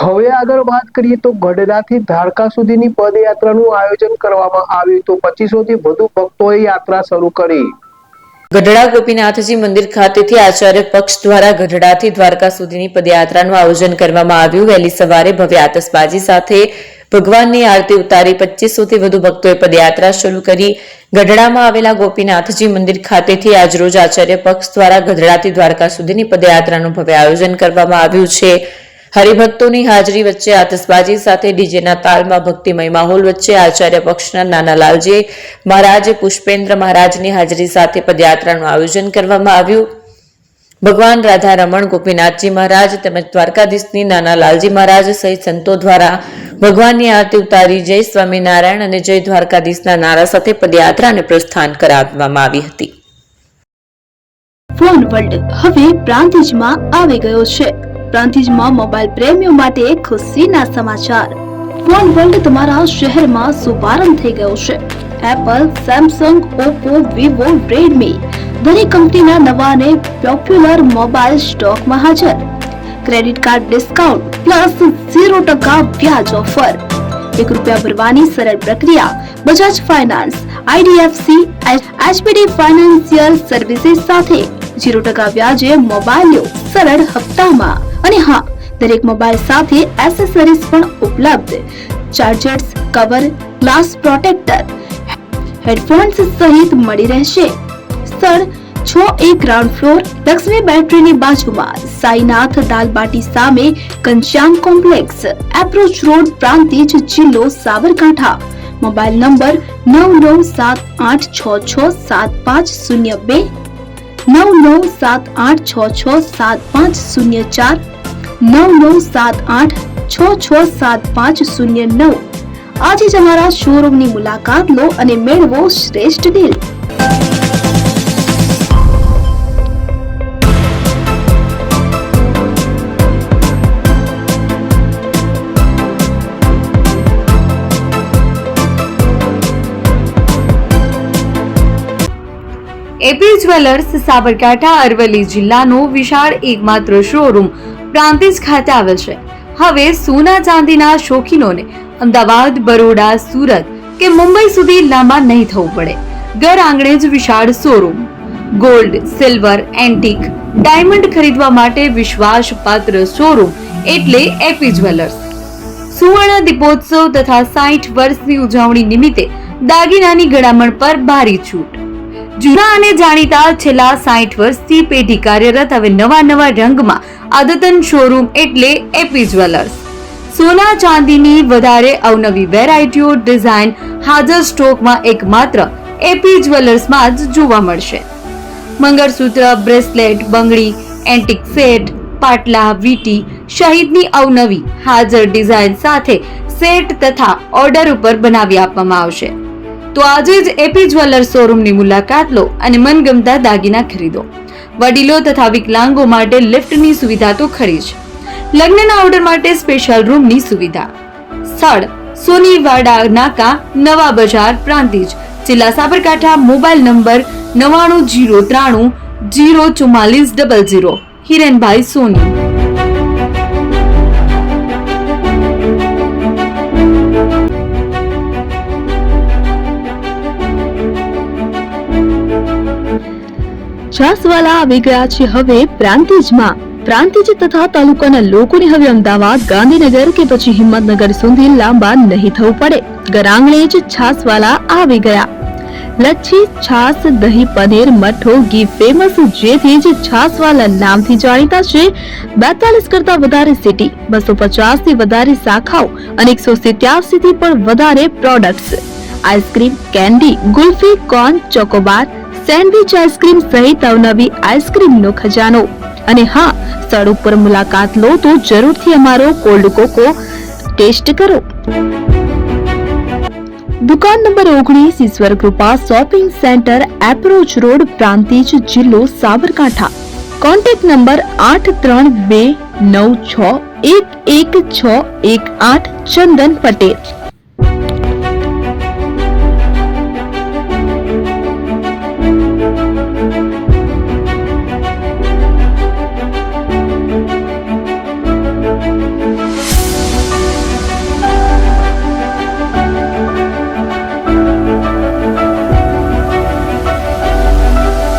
હવે આગળ વાત કરીએ તો ગઢડાથી ધારકા સુધીની પદયાત્રાનું આયોજન કરવામાં આવ્યું તો 2500 થી વધુ ભક્તોએ યાત્રા શરૂ કરી। ગઢડા ગોપીનાથજી મંદિર ખાતેથી આચાર્ય પક્ષ દ્વારા ગઢડાથી દ્વારકા સુધીની પદયાત્રાનું આયોજન કરવામાં આવ્યું। વહેલી સવારે ભવ્ય આતશબાજી સાથે ભગવાનની આરતી ઉતારી 2500 થી વધુ ભક્તોએ પદયાત્રા શરૂ કરી। ગઢડામાં આવેલા ગોપીનાથજી મંદિર ખાતેથી આજરોજ આચાર્ય પક્ષ દ્વારા ગઢડાથી દ્વારકા સુધીની પદયાત્રાનું ભવ્ય આયોજન કરવામાં આવ્યું છે। હરિભક્તોની હાજરી વચ્ચે આતશબાજી સાથે ડીજેના તાલમાં ભક્તિમય માહોલ વચ્ચે આચાર્ય પક્ષના નાના લાલજી મહારાજ પુષ્પેન્દ્ર મહારાજની હાજરી સાથે પદયાત્રાનું આયોજન કરવામાં આવ્યું। ભગવાન રાધા રમણ ગોપીનાથજી મહારાજ તેમજ દ્વારકાધીશની નાના લાલજી મહારાજ સહિત સંતો દ્વારા ભગવાનની આરતી ઉતારી જય સ્વામિનારાયણ અને જય દ્વારકાધીશના નારા સાથે પદયાત્રાને પ્રસ્થાન કરાવવામાં આવી હતી। ફોન વર્લ્ડ હવે પ્રાંતિજમાં આવી ગયો છે। પ્રાંતિજમાં મોબાઈલ પ્રેમીઓ માટે ખુશીના સમાચાર। ફોન વર્લ્ડ તમારા શહેરમાં શુભારંભ થઈ ગયો છે। Apple, Samsung, Oppo, Vivo, Redmi દરેક કંપનીના નવા અને પોપ્યુલર મોબાઈલ સ્ટોકમાં હાજર। ક્રેડિટ કાર્ડ ડિસ્કાઉન્ટ પ્લસ 0% વ્યાજ ઓફર। ₹1 ભરવાની સરળ પ્રક્રિયા। Bajaj finance, IDFC, HPD financial services સાથે 0% વ્યાજે મોબાઈલ લો સરળ હપ્તામાં। અને હા, દરેક મોબાઈલ સાથે એસેસરીઝ પણ ઉપલબ્ધ। Chargers, cover, glass protractor, headphones સહિત મળી રહેશે। સ્થળ 6A ગ્રાઉન્ડ ફ્લોર, લક્ષ્મી બેટરીની બાજુમાં, સાઈનાથ દાલબાટી સામે, Ghanshyam complex, approach road, Prantij, જિલ્લો સાબરકાંઠા। Mobile number 9978667502, 9978667504, 9978667509। આજે જ અમારા શોરૂમની મુલાકાત લો અને મેળવો શ્રેષ્ઠ deal. AP Jewellers Sabarkantha Aravalli જિલ્લાનો વિશાળ એકમાત્ર શોરૂમ પ્રાંતિજ ખાતે આવેલ છે। હવે સોના ચાંદીના શોખીનોને અમદાવાદ, બરોડા, સુરત કે મુંબઈ સુધી લાંબા નહીં થવું પડે। ઘર આંગણે જ વિશાળ showroom. Gold, silver, antique, diamond ખરીદવા માટે વિશ્વાસપાત્ર શોરૂમ એટલે એપી જ્વેલર્સ। સુવર્ણ દીપોત્સવ તથા 60 વર્ષની ઉજવણી નિમિત્તે દાગીનાની ગળામણ પર ભારી છૂટ। જૂના અને જાણીતા છેલ્લા 60 વર્ષથી પેઢી કાર્યરત હવે નવા રંગમાં અદ્યતન શોરૂમ એટલે એપી જ્વેલર્સ। સોના ચાંદીની વધારે અવનવી વેરાયટીઓ, ડિઝાઇન હાજર સ્ટોકમાં એકમાત્ર એપી જ્વેલર્સમાં જ જોવા મળશે। મંગળસૂત્ર, બ્રેસલેટ, બંગડી, એન્ટિક સેટ, પાટલા, વીટી સહિતની અવનવી હાજર ડિઝાઇન સાથે સેટ તથા ઓર્ડર ઉપર બનાવી આપવામાં આવશે। તો આજે જ એપી જ્વેલર્સ શોરૂમની મુલાકાત લો અને મનગમતા દાગીના ખરીદો। વડીલો તથા વિકલાંગો માટે લિફ્ટની સુવિધા તો ખરી જ, લગ્નના ઓર્ડર માટે સ્પેશિયલ રૂમની સુવિધા। સ્થળ સોનીવાડા નાકા, નવા બજાર, પ્રાંતિજ, જિલ્લા સાબરકાંઠા। Mobile number 9903 04400। હિરેનભાઈ સોની। છાસવાલા આવી ગયા છે હવે પ્રાંતિજમાં। પ્રાંતિજ તથા તાલુકાના લોકોને હવે અમદાવાદ, ગાંધીનગર કે પછી હિંમતનગર સુધી લાંબા નહીં થવું પડે। ઘર આંગણે જ છાસવાલા આવી ગયા। લચ્છી, છાસ, દહીં, પનીર, મઠો, ઘી ફેમસ, જેથી જ છાસવાલા નામથી જાણીતા છે। 42 કરતા વધારે સિટી, 250 થી વધારે શાખાઓ અને 187 થી પણ વધારે products. Ice cream, candy, kulfi, corn, Chocobar, sandwich ice cream સહિત અવનવી આઈસ્ક્રીમનો ખજાનો। અને હા, સ્થળ ઉપર મુલાકાત લો તો જરૂરથી અમારો કોલ્ડ કોકો ટેસ્ટ કરો। દુકાન number 19, Ishwar Krupa shopping centre, approach road, Prantij, જિલ્લો સાબરકાંઠા। Contact number 8329611618 Chandan Patel.